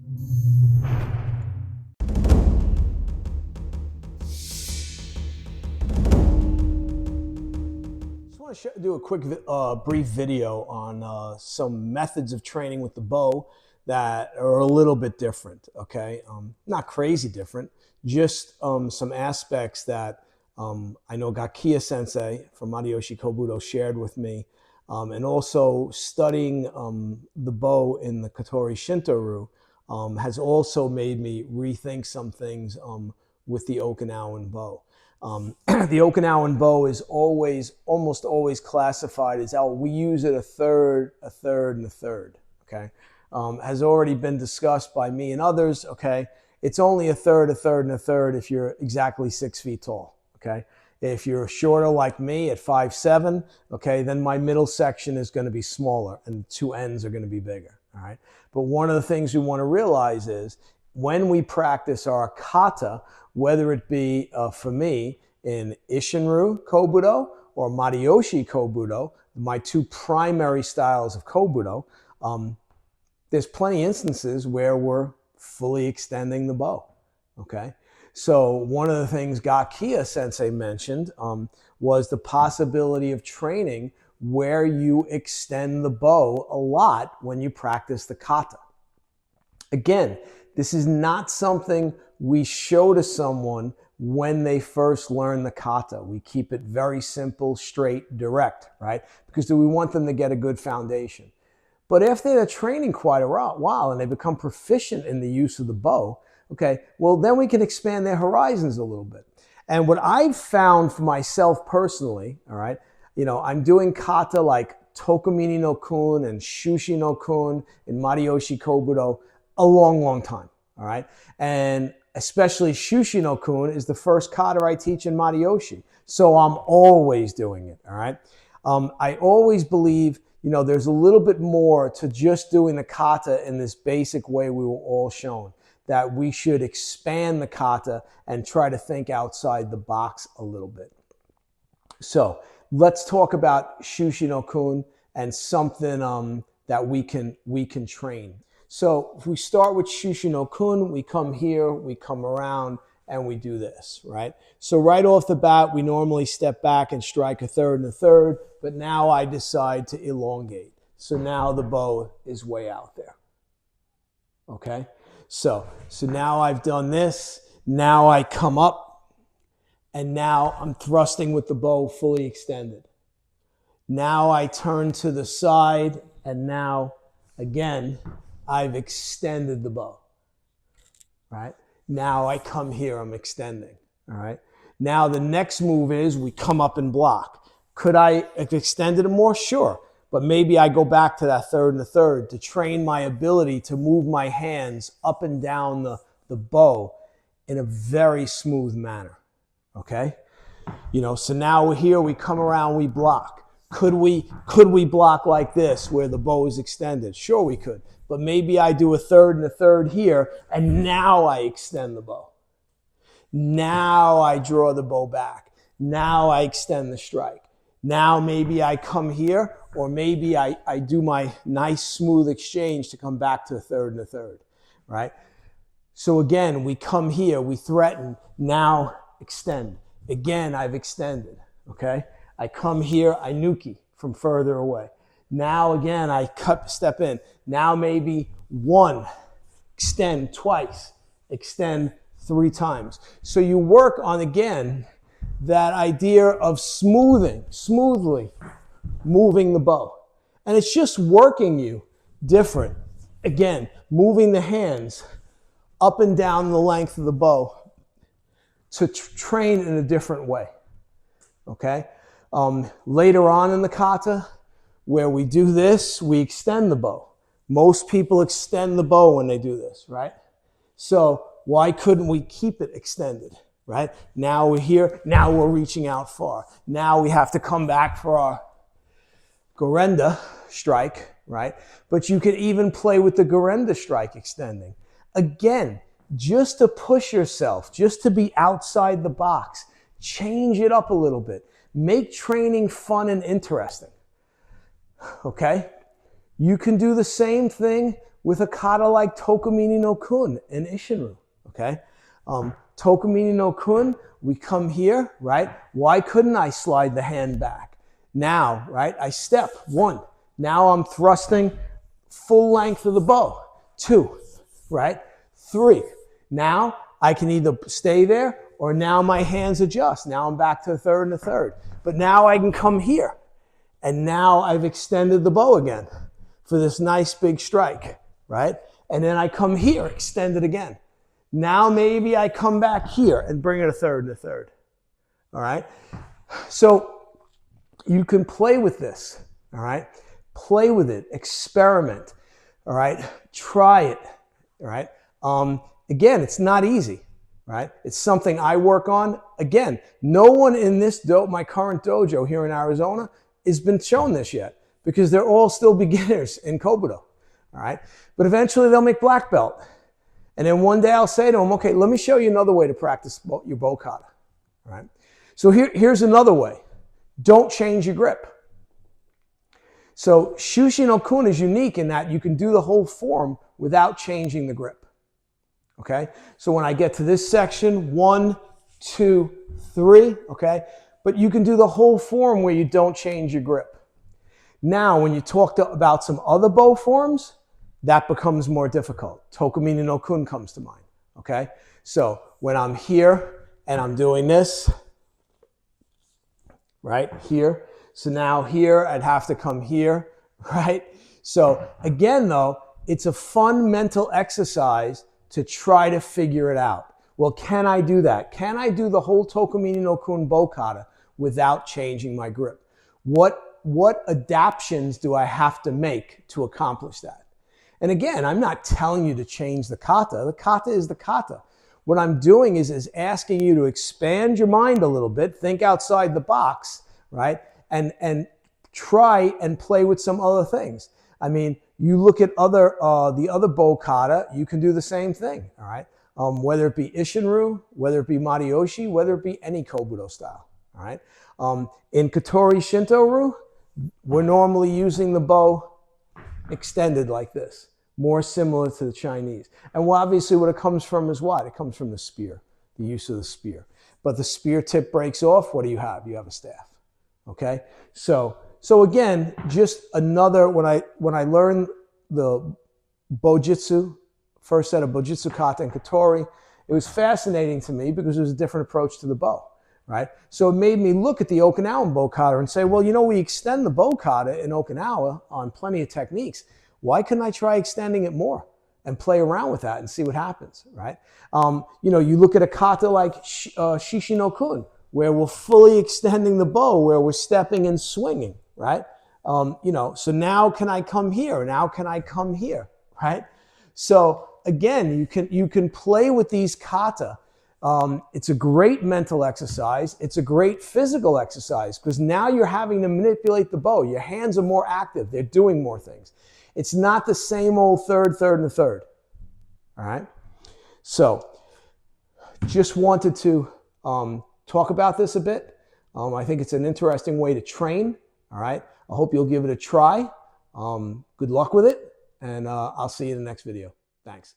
Just want to do a quick, brief video on some methods of training with the bow that are a little bit different. Okay, not crazy different, just some aspects that I know Gakiya Sensei from Matayoshi Kobudo shared with me, and also studying the bow in the Katori Shinto-ryu has also made me rethink some things with the Okinawan bow. The Okinawan bow is almost always classified as, we use it a third, and a third, okay? Has already been discussed by me and others, okay? It's only a third, and a third if you're exactly 6 feet tall, okay? If you're shorter like me at 5'7", okay, then my middle section is going to be smaller and two ends are going to be bigger, all right? But one of the things we want to realize is when we practice our kata, whether it be, for me, in Isshin-Ryu Kobudo or Matayoshi Kobudo, my two primary styles of Kobudo, there's plenty of instances where we're fully extending the bow, okay? So one of the things Gakiya Sensei mentioned was the possibility of training where you extend the bow a lot when you practice the kata. Again, this is not something we show to someone when they first learn the kata. We keep it very simple, straight, direct, right? Because we want them to get a good foundation. But after they're training quite a while and they become proficient in the use of the bow, okay, well, then we can expand their horizons a little bit. And what I've found for myself personally, all right, I'm doing kata like Tokumini no Kun and Shushi no Kun in Matayoshi Kobudo a long, long time, all right? And especially Shushi no Kun is the first kata I teach in Matayoshi. So I'm always doing it, all right? I always believe, there's a little bit more to just doing the kata in this basic way we were all shown, that we should expand the kata and try to think outside the box a little bit. So let's talk about Shushi no Kun and something that we can train. So if we start with Shushi no Kun, we come here, we come around, and we do this, right? So right off the bat, we normally step back and strike a third and a third, but now I decide to elongate. So now the bow is way out there, okay? So now I've done this, now I come up, and now I'm thrusting with the bow fully extended. Now I turn to the side, and now, again, I've extended the bow, right? Now I come here, I'm extending, all right? Now the next move is we come up and block. Could I have extended it more? Sure. But maybe I go back to that third and a third to train my ability to move my hands up and down the bow in a very smooth manner, okay? So now we're here, we come around, we block. Could we block like this where the bow is extended? Sure we could. But maybe I do a third and a third here, and now I extend the bow. Now I draw the bow back. Now I extend the strike. Now maybe I come here, or maybe I do my nice smooth exchange to come back to a third and a third, right? So again, we come here, we threaten, now extend. Again, I've extended, okay? I come here, I nuki from further away. Now again, I step in. Now maybe one, extend twice, extend 3 times. So you work on, again, that idea of smoothly moving the bow. And it's just working you different. Again, moving the hands up and down the length of the bow to train in a different way, okay? Later on in the kata, where we do this, we extend the bow. Most people extend the bow when they do this, right? So why couldn't we keep it extended, right? Now we're here, now we're reaching out far. Now we have to come back for our Gorenda strike, right? But you could even play with the Gorenda strike extending. Again, just to push yourself, just to be outside the box. Change it up a little bit. Make training fun and interesting. Okay? You can do the same thing with a kata like Tokumini no Kun in Isshin-Ryu, okay? Tokumini no Kun, we come here, right? Why couldn't I slide the hand back? Now, right, I step, 1. Now I'm thrusting full length of the bow, 2, right? 3. Now I can either stay there or now my hands adjust. Now I'm back to the 3rd and the 3rd. But now I can come here. And now I've extended the bow again for this nice big strike, right? And then I come here, extend it again. Now maybe I come back here and bring it a 3rd and a 3rd, all right? So you can play with this, all right? Play with it, experiment, all right? Try it, all right? Again, it's not easy, right? It's something I work on. Again, no one in this my current dojo here in Arizona has been shown this yet because they're all still beginners in Kobudo, all right? But eventually they'll make black belt. And then one day I'll say to them, okay, let me show you another way to practice your bow kata, all right? So here's another way. Don't change your grip. So Shushi no Kun is unique in that you can do the whole form without changing the grip, okay? So when I get to this section, 1, 2, 3, okay? But you can do the whole form where you don't change your grip. Now, when you talk about some other bow forms, that becomes more difficult. Tokumini no Kun comes to mind, okay? So when I'm here and I'm doing this, right, here. So now here, I'd have to come here, right? So again, though, it's a fun mental exercise to try to figure it out. Well, can I do that? Can I do the whole Tokumini no Kun bow kata without changing my grip? What adaptations do I have to make to accomplish that? And again, I'm not telling you to change the kata. The kata is the kata. What I'm doing is asking you to expand your mind a little bit, think outside the box, right? And try and play with some other things. I mean, you look at the other bow kata, you can do the same thing, all right? Whether it be Isshin-Ryu, whether it be Mariyoshi, whether it be any Kobudo style, all right? In Katori Shinto-Ryu, we're normally using the bow extended like this, more similar to the Chinese. And obviously what it comes from is what? It comes from the spear, the use of the spear. But the spear tip breaks off, what do you have? You have a staff, okay? So again, just another, when I learned the Bojutsu, first set of Bojutsu kata and Katori, it was fascinating to me because it was a different approach to the bow, right? So it made me look at the Okinawan bow kata and say, well, you know, we extend the bow kata in Okinawa on plenty of techniques. Why couldn't I try extending it more and play around with that and see what happens, right? You know, you look at a kata like Shushi no where we're fully extending the bow, where we're stepping and swinging, right? You know, so now can I come here? Now can I come here, right? So again, you can play with these kata. It's a great mental exercise. It's a great physical exercise because now you're having to manipulate the bow. Your hands are more active. They're doing more things. It's not the same old third, and a third. All right? So just wanted to talk about this a bit. I think it's an interesting way to train. All right? I hope you'll give it a try. Good luck with it, and I'll see you in the next video. Thanks.